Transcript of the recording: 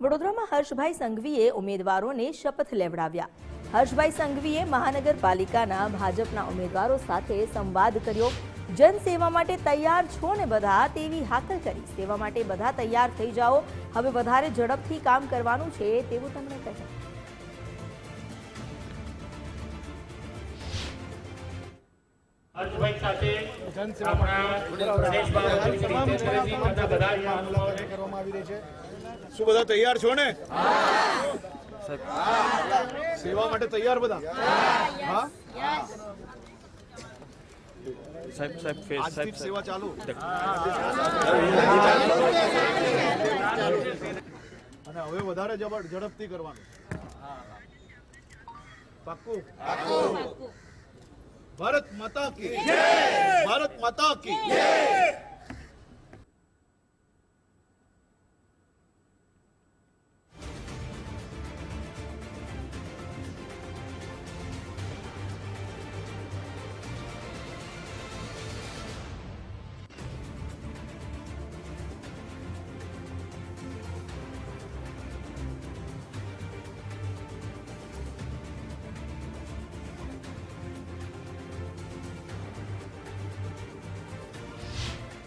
વડોદરામાં હર્ષભાઈ સંઘવીએ ઉમેદવારોને શપથ લેવડાવ્યા। હર્ષભાઈ સંઘવીએ મહાનગરપાલિકાના ભાજપના ઉમેદવારો સાથે સંવાદ કર્યો। જનસેવા માટે તૈયાર છો ને બધા તેવી હાકલ કરી। સેવા માટે બધા તૈયાર થઈ જાઓ, હવે વધારે ઝડપથી કામ કરવાનું છે તેવું તેમણે કહ્યું। હર્ષભાઈ સાથે શું બધા તૈયાર છો ને? સેવા માટે તૈયાર બધા? હા આજથી સેવા ચાલુ। અને હવે વધારે ઝડપથી કરવાનું। પાક્કું? ભારત માતા કી જય! ભારત માતા કી જય!